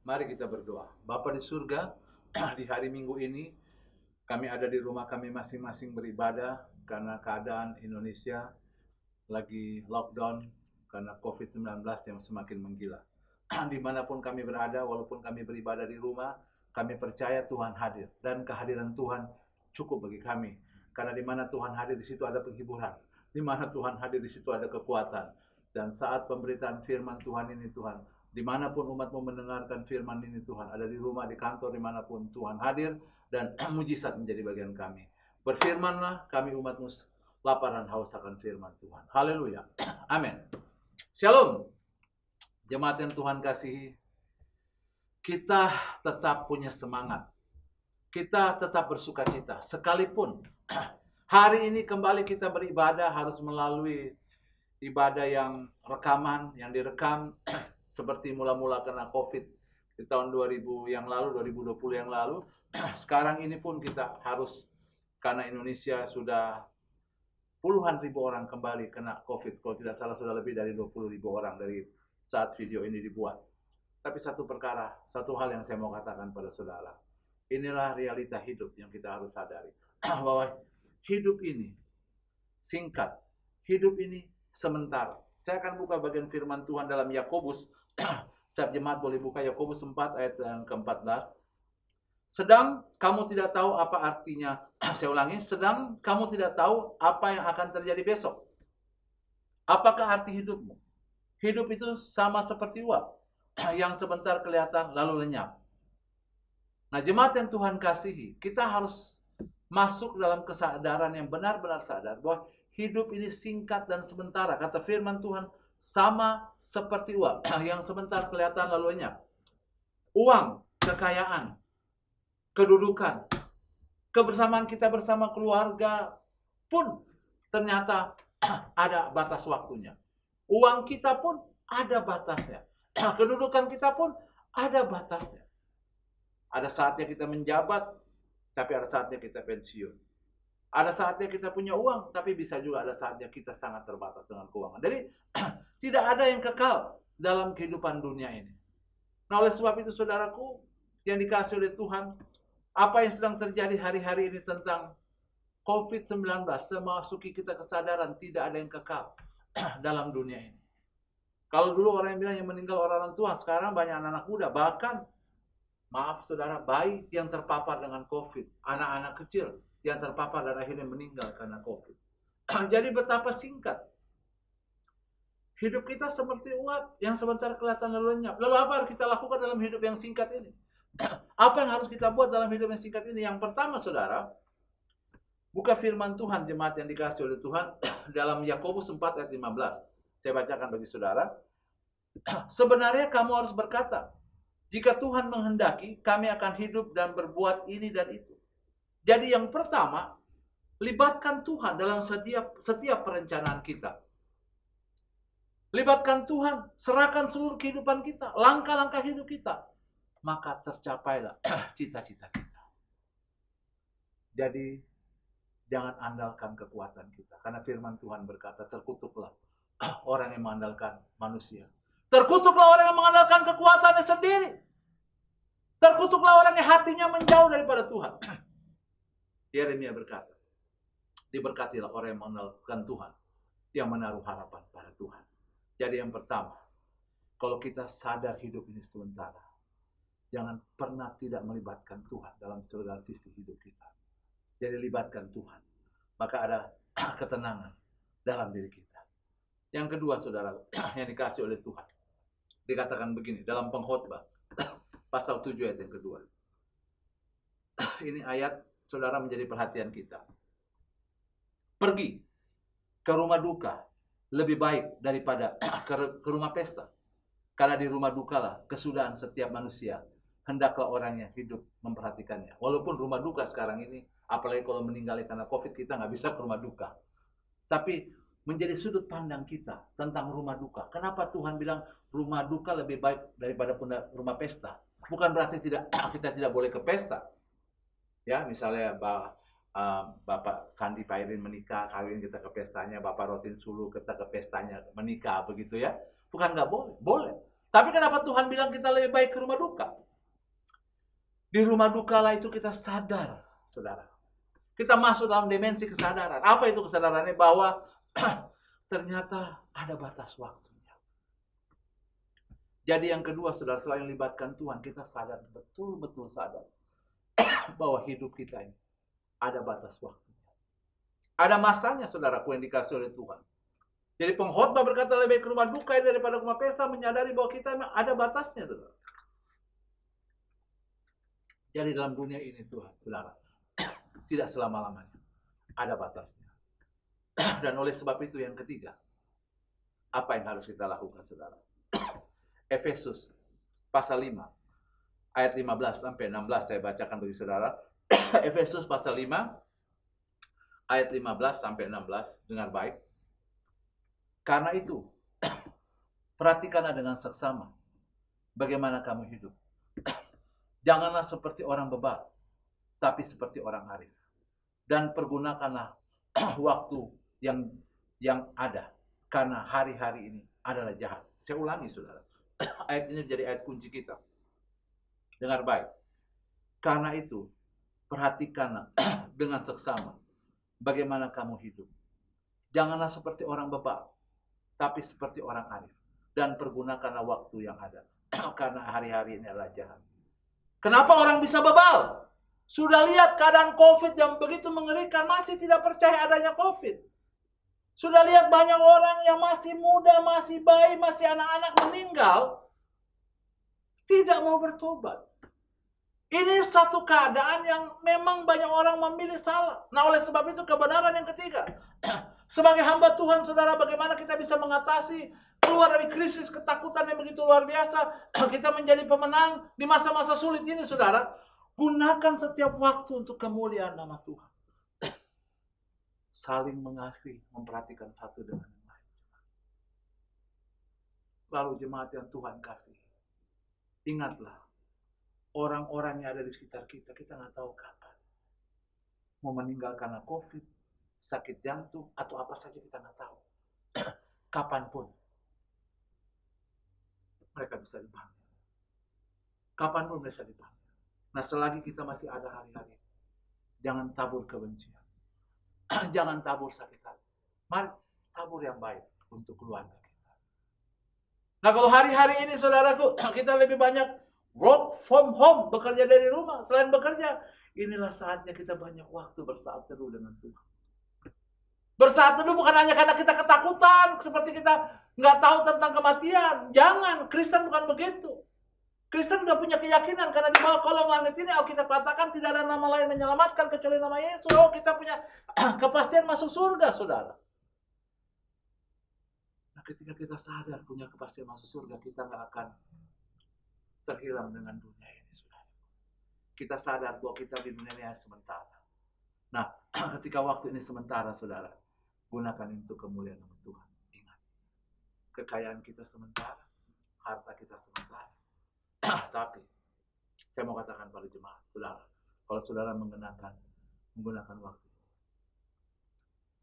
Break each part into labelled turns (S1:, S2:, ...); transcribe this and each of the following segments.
S1: Mari kita berdoa. Bapa di surga, di hari Minggu ini kami ada di rumah kami masing-masing beribadah karena keadaan Indonesia lagi lockdown karena COVID-19 yang semakin menggila. Dimanapun kami berada, walaupun kami beribadah di rumah, kami percaya Tuhan hadir. Dan kehadiran Tuhan cukup bagi kami. Karena di mana Tuhan hadir, di situ ada penghiburan. Di mana Tuhan hadir, di situ ada kekuatan. Dan saat pemberitaan firman Tuhan ini Tuhan, dimanapun umatmu mendengarkan firman ini Tuhan, ada di rumah, di kantor, dimanapun Tuhan hadir, dan mujizat menjadi bagian kami. Berfirmanlah kami umatmu lapar dan haus akan firman Tuhan. Haleluya. Amin. Shalom. Jemaat yang Tuhan kasihi, kita tetap punya semangat. Kita tetap bersuka cita. Sekalipun hari ini kembali kita beribadah harus melalui ibadah yang rekaman, yang direkam seperti mula-mula kena COVID di tahun 2000 yang lalu, 2020 yang lalu. Sekarang ini pun kita harus, karena Indonesia sudah puluhan ribu orang kembali kena COVID. Kalau tidak salah sudah lebih dari 20.000 orang dari saat video ini dibuat. Tapi satu perkara, satu hal yang saya mau katakan pada saudara. Inilah realita hidup yang kita harus sadari. Bahwa hidup ini singkat. Hidup ini sementara. Saya akan buka bagian firman Tuhan dalam Yakobus. Setiap jemaat boleh buka Yakobus 4 ayat yang ke-14. Sedang kamu tidak tahu apa artinya, saya ulangi, sedang kamu tidak tahu apa yang akan terjadi besok. Apakah arti hidupmu? Hidup itu sama seperti uap, yang sebentar kelihatan lalu lenyap. Nah, jemaat yang Tuhan kasihi, kita harus masuk dalam kesadaran yang benar-benar sadar bahwa hidup ini singkat dan sementara. Kata firman Tuhan, sama seperti uap, yang sebentar kelihatan lalu lenyap. Uang, kekayaan, kedudukan, kebersamaan kita bersama keluarga pun ternyata ada batas waktunya. Uang kita pun ada batasnya. Kedudukan kita pun ada batasnya. Ada saatnya kita menjabat, tapi ada saatnya kita pensiun. Ada saatnya kita punya uang, tapi bisa juga ada saatnya kita sangat terbatas dengan keuangan. Jadi tidak ada yang kekal dalam kehidupan dunia ini. Nah, oleh sebab itu saudaraku yang dikasih oleh Tuhan, apa yang sedang terjadi hari-hari ini tentang COVID-19, memasuki kita kesadaran tidak ada yang kekal dalam dunia ini. Kalau dulu orang yang bilang yang meninggal orang tua, sekarang banyak anak-anak muda, bahkan maaf saudara, bayi yang terpapar dengan COVID, anak-anak kecil yang terpapar dan akhirnya meninggal karena COVID. Jadi betapa singkat hidup kita, seperti uap yang sebentar kelihatan lalu lenyap. Lalu apa harus kita lakukan dalam hidup yang singkat ini? Apa yang harus kita buat dalam hidup yang singkat ini? Yang pertama saudara, buka firman Tuhan jemaat yang dikasih oleh Tuhan dalam Yakobus 4 ayat 15. Saya bacakan bagi saudara. Sebenarnya kamu harus berkata, jika Tuhan menghendaki, kami akan hidup dan berbuat ini dan itu. Jadi yang pertama, libatkan Tuhan dalam setiap perencanaan kita. Libatkan Tuhan, serahkan seluruh kehidupan kita, langkah-langkah hidup kita. Maka tercapailah cita-cita kita. Jadi, jangan andalkan kekuatan kita. Karena firman Tuhan berkata, terkutuklah orang yang mengandalkan manusia. Terkutuklah orang yang mengandalkan kekuatannya sendiri. Terkutuklah orang yang hatinya menjauh daripada Tuhan. Yeremia berkata, diberkatilah orang yang mengandalkan Tuhan, yang menaruh harapan pada Tuhan. Jadi yang pertama, kalau kita sadar hidup ini sementara, jangan pernah tidak melibatkan Tuhan dalam segala sisi hidup kita. Jadi libatkan Tuhan, maka ada ketenangan dalam diri kita. Yang kedua saudara, yang dikasih oleh Tuhan, dikatakan begini dalam Pengkhotbah pasal 7 ayat yang kedua. Ini ayat saudara menjadi perhatian kita. Pergi ke rumah duka lebih baik daripada ke rumah pesta. Karena di rumah dukalah kesudahan setiap manusia. Hendaklah orang yang hidup memperhatikannya. Walaupun rumah duka sekarang ini, apalagi kalau meninggal karena COVID, kita nggak bisa ke rumah duka. Tapi menjadi sudut pandang kita tentang rumah duka. Kenapa Tuhan bilang rumah duka lebih baik daripada rumah pesta? Bukan berarti kita tidak boleh ke pesta. Ya, misalnya Bapak Sandi Pairin menikah, kawin kita ke pestanya, Bapak Rotin Sulu kita ke pestanya menikah, begitu ya. Bukan nggak boleh, boleh. Tapi kenapa Tuhan bilang kita lebih baik ke rumah duka? Di rumah duka lah itu kita sadar, saudara. Kita masuk dalam dimensi kesadaran. Apa itu kesadarannya? Bahwa ternyata ada batas waktunya. Jadi yang kedua, saudara, selain libatkan Tuhan, kita sadar, betul-betul sadar bahwa hidup kita ini ada batas waktunya. Ada masanya, saudaraku, yang dikasih oleh Tuhan. Jadi pengkhotbah berkata lebih baik ke rumah duka daripada ke rumah pesta, menyadari bahwa kita memang ada batasnya, saudara. Jadi dalam dunia ini, Tuhan, saudara, tidak selama-lamanya. Ada batasnya. Dan oleh sebab itu yang ketiga, apa yang harus kita lakukan, saudara? Efesus pasal 5 ayat 15 sampai 16 saya bacakan bagi saudara. Efesus pasal 5 ayat 15 sampai 16, dengar baik. Karena itu, perhatikanlah dengan seksama bagaimana kamu hidup. Janganlah seperti orang bebal, tapi seperti orang arif. Dan pergunakanlah waktu yang ada, karena hari-hari ini adalah jahat. Saya ulangi, saudara. Ayat ini jadi ayat kunci kita. Dengar baik. Karena itu, perhatikanlah dengan seksama bagaimana kamu hidup. Janganlah seperti orang bebal, tapi seperti orang arif. Dan pergunakanlah waktu yang ada, karena hari-hari ini adalah jahat. Kenapa orang bisa bebal? Sudah lihat keadaan COVID yang begitu mengerikan, masih tidak percaya adanya COVID. Sudah lihat banyak orang yang masih muda, masih bayi, masih anak-anak meninggal, tidak mau bertobat. Ini satu keadaan yang memang banyak orang memilih salah. Nah, oleh sebab itu kebenaran yang ketiga. Sebagai hamba Tuhan, saudara, bagaimana kita bisa mengatasi, keluar dari krisis ketakutan yang begitu luar biasa. Kita menjadi pemenang di masa-masa sulit ini, saudara. Gunakan setiap waktu untuk kemuliaan nama Tuhan. Saling mengasihi, memperhatikan satu dengan yang lain. Lalu jemaat yang Tuhan kasih, ingatlah, orang-orang yang ada di sekitar kita, kita nggak tahu kapan. Mau meninggal karena COVID, sakit jantung, atau apa saja kita nggak tahu. Kapanpun, mereka bisa dipanggil. Kapanpun bisa dipanggil. Nah, selagi kita masih ada hari-hari, jangan tabur kebencian. Jangan tabur sakit hati. Mari tabur yang baik untuk keluarga kita. Nah, kalau hari-hari ini, saudaraku, kita lebih banyak work from home, bekerja dari rumah. Selain bekerja, inilah saatnya kita banyak waktu bersaat teduh dengan Tuhan. Bersaat teduh bukan hanya karena kita ketakutan, seperti kita nggak tahu tentang kematian. Jangan, Kristen bukan begitu. Kristen sudah punya keyakinan, karena di bawah kolong langit ini Alkitab katakan tidak ada nama lain menyelamatkan kecuali nama Yesus. Oh, kita punya kepastian masuk surga, saudara. Nah, ketika kita sadar punya kepastian masuk surga, kita nggak akan terhilang dengan dunia ini, saudara. Kita sadar bahwa kita di dunia ini sementara. Nah, ketika waktu ini sementara, saudara, gunakan untuk kemuliaan nama Tuhan. Ingat, kekayaan kita sementara, harta kita sementara. Tapi saya mau katakan pada jemaat, saudara, kalau saudara menggunakan waktu,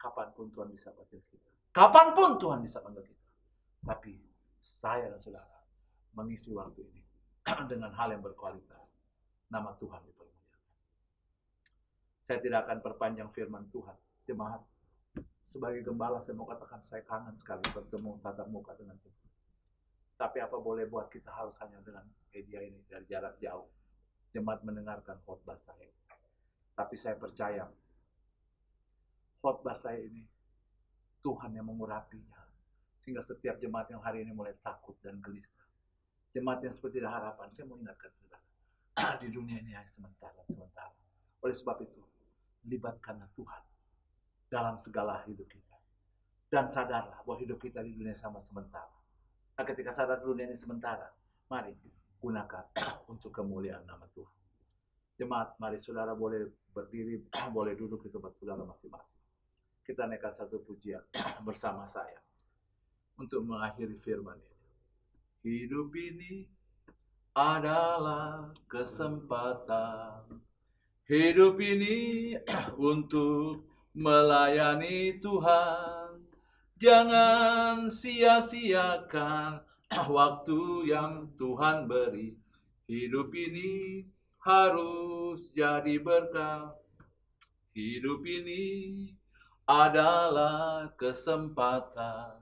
S1: kapanpun Tuhan bisa panggil kita. Kapanpun Tuhan bisa panggil kita. Tapi saya dan saudara mengisi waktu ini dengan hal yang berkualitas. Nama Tuhan dipermuliakan. Saya tidak akan perpanjang firman Tuhan. Jemaat, sebagai gembala saya mau katakan saya kangen sekali bertemu tatap muka dengan Tuhan. Tapi apa boleh buat, kita harus hanya dengan media ini dari jarak jauh. Jemaat mendengarkan khotbah saya. Tapi saya percaya khotbah saya ini Tuhan yang mengurapinya. Sehingga setiap jemaat yang hari ini mulai takut dan gelisah. Jemaat yang seperti harapan, saya mau ingatkan saudara. Di dunia ini hanya sementara. Oleh sebab itu, libatkanlah Tuhan dalam segala hidup kita. Dan sadarlah bahwa hidup kita di dunia sama sementara. Nah, ketika sadar dunia ini sementara, mari gunakan untuk kemuliaan nama Tuhan. Jemaat, mari saudara boleh berdiri, boleh duduk di tempat saudara masing-masing. Kita naikkan satu pujian bersama saya untuk mengakhiri firman ini. Hidup ini adalah kesempatan. Hidup ini untuk melayani Tuhan. Jangan sia-siakan waktu yang Tuhan beri. Hidup ini harus jadi berkah. Hidup ini adalah kesempatan.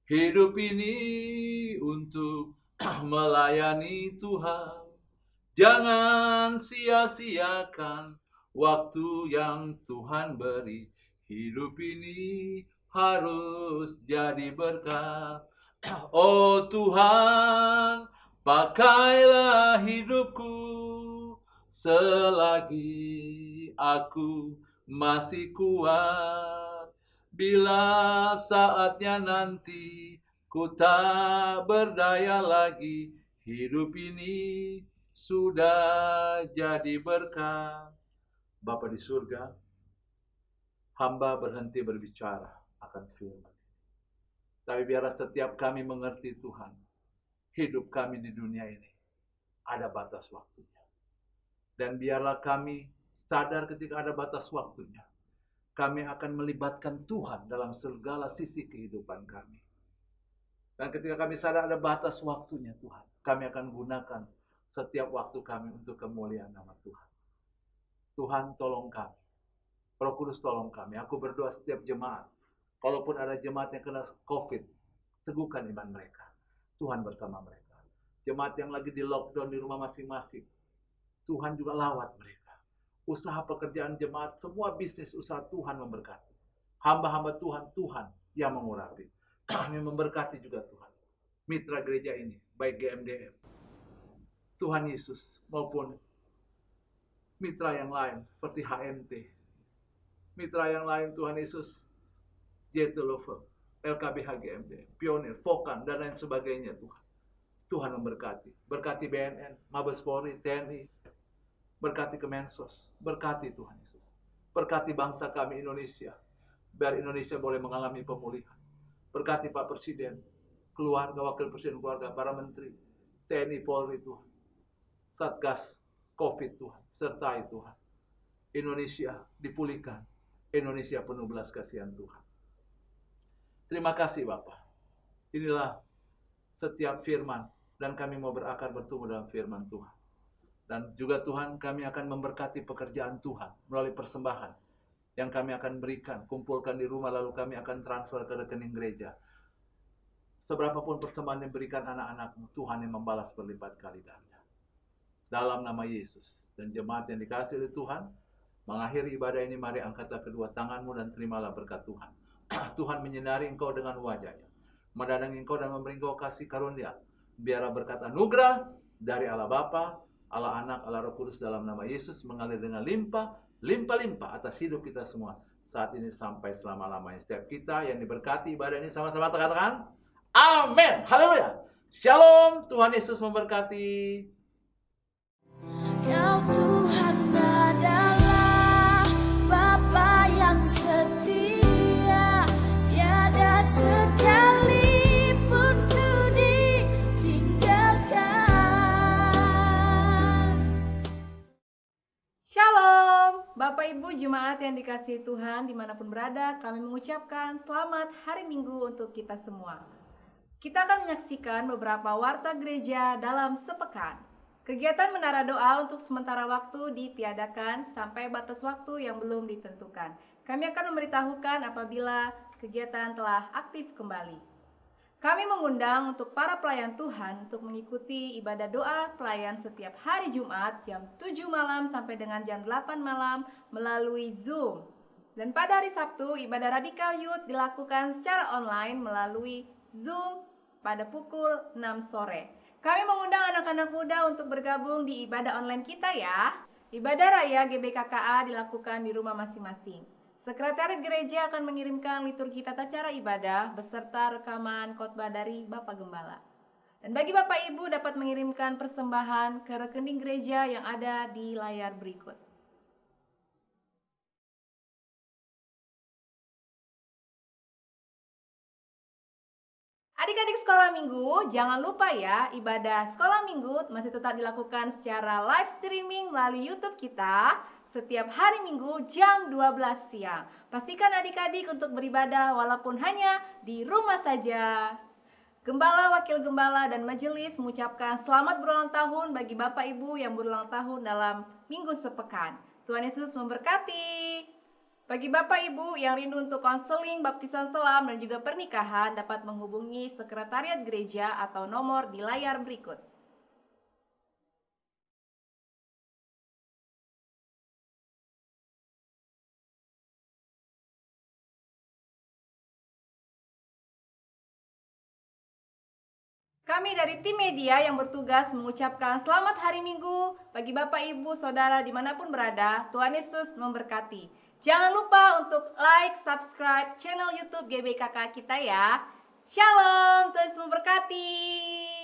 S1: Hidup ini untuk melayani Tuhan. Jangan sia-siakan waktu yang Tuhan beri. Hidup ini harus jadi berkah. Oh Tuhan, pakailah hidupku selagi aku masih kuat. Bila saatnya nanti ku tak berdaya lagi, hidup ini sudah jadi berkah. Bapa di surga, hamba berhenti berbicara akan firman. Tapi biarlah setiap kami mengerti Tuhan, hidup kami di dunia ini ada batas waktunya. Dan biarlah kami sadar ketika ada batas waktunya, kami akan melibatkan Tuhan dalam segala sisi kehidupan kami. Dan ketika kami sadar ada batas waktunya Tuhan, kami akan gunakan setiap waktu kami untuk kemuliaan nama Tuhan. Tuhan tolong kami. Roh Kudus tolong kami. Aku berdoa setiap jemaat. Kalaupun ada jemaat yang kena COVID, teguhkan iman mereka. Tuhan bersama mereka. Jemaat yang lagi di lockdown di rumah masing-masing, Tuhan juga lawat mereka. Usaha pekerjaan jemaat, semua bisnis usaha Tuhan memberkati. Hamba-hamba Tuhan, Tuhan yang mengurapi. Kami memberkati juga Tuhan. Mitra gereja ini, baik GMDM, Tuhan Yesus, maupun mitra yang lain, seperti HMT. Mitra yang lain, Tuhan Yesus, JT Lover, LKBH GMDM, Pionir, Fokan, dan lain sebagainya Tuhan. Tuhan memberkati. Berkati BNN, Mabes Polri, TNI, berkati Kemensos, berkati Tuhan Yesus. Berkati bangsa kami Indonesia, biar Indonesia boleh mengalami pemulihan. Berkati Pak Presiden, keluarga, Wakil Presiden keluarga, para menteri, TNI Polri Tuhan. Satgas COVID Tuhan, sertai Tuhan. Indonesia dipulihkan, Indonesia penuh belas kasihan Tuhan. Terima kasih Bapak. Inilah setiap firman, dan kami mau berakar bertumbuh dalam firman Tuhan. Dan juga Tuhan, kami akan memberkati pekerjaan Tuhan melalui persembahan yang kami akan berikan, kumpulkan di rumah, lalu kami akan transfer ke rekening gereja. Seberapapun persembahan yang berikan anak-anak-Mu, Tuhan yang membalas berlipat kali ganda. Dalam nama Yesus dan jemaat yang dikasihi oleh Tuhan, mengakhiri ibadah ini, mari angkatlah kedua tanganmu dan terimalah berkat Tuhan. Tuhan menyinari engkau dengan wajahnya, mendadangi engkau dan memberi engkau kasih karunia. Biarlah berkat anugerah dari Allah Bapa, Allah Anak, Allah Roh Kudus dalam nama Yesus mengalir dengan limpah atas hidup kita semua saat ini sampai selama-lamanya. Setiap kita yang diberkati ibadah ini sama-sama katakan amin. Haleluya. Shalom. Tuhan Yesus memberkati.
S2: Kau Tuhan adalah Bapa yang setia, tiada sekalipun ku ditinggalkan.
S3: Shalom, Bapak Ibu Jemaat yang dikasihi Tuhan dimanapun berada, kami mengucapkan selamat hari Minggu untuk kita semua. Kita akan menyaksikan beberapa warta gereja dalam sepekan. Kegiatan menara doa untuk sementara waktu ditiadakan sampai batas waktu yang belum ditentukan. Kami akan memberitahukan apabila kegiatan telah aktif kembali. Kami mengundang untuk para pelayan Tuhan untuk mengikuti ibadah doa pelayan setiap hari Jumat jam 7 malam sampai dengan jam 8 malam melalui Zoom. Dan pada hari Sabtu, ibadah Radikal Youth dilakukan secara online melalui Zoom pada pukul 6 sore. Kami mengundang anak-anak muda untuk bergabung di ibadah online kita ya. Ibadah Raya GBKKA dilakukan di rumah masing-masing. Sekretariat gereja akan mengirimkan liturgi tata cara ibadah beserta rekaman khotbah dari Bapak Gembala. Dan bagi Bapak Ibu dapat mengirimkan persembahan ke rekening gereja yang ada di layar berikut. Adik-adik sekolah minggu, jangan lupa ya, ibadah sekolah minggu masih tetap dilakukan secara live streaming melalui YouTube kita setiap hari Minggu jam 12 siang. Pastikan adik-adik untuk beribadah walaupun hanya di rumah saja. Gembala, wakil gembala, dan majelis mengucapkan selamat berulang tahun bagi Bapak Ibu yang berulang tahun dalam minggu sepekan. Tuhan Yesus memberkati. Bagi Bapak Ibu yang rindu untuk konseling, baptisan selam, dan juga pernikahan dapat menghubungi sekretariat gereja atau nomor di layar berikut. Kami dari tim media yang bertugas mengucapkan selamat hari Minggu bagi Bapak Ibu Saudara dimanapun berada. Tuhan Yesus memberkati. Jangan lupa untuk like, subscribe channel YouTube GBKK kita ya. Shalom, Tuhan Yesus memberkati.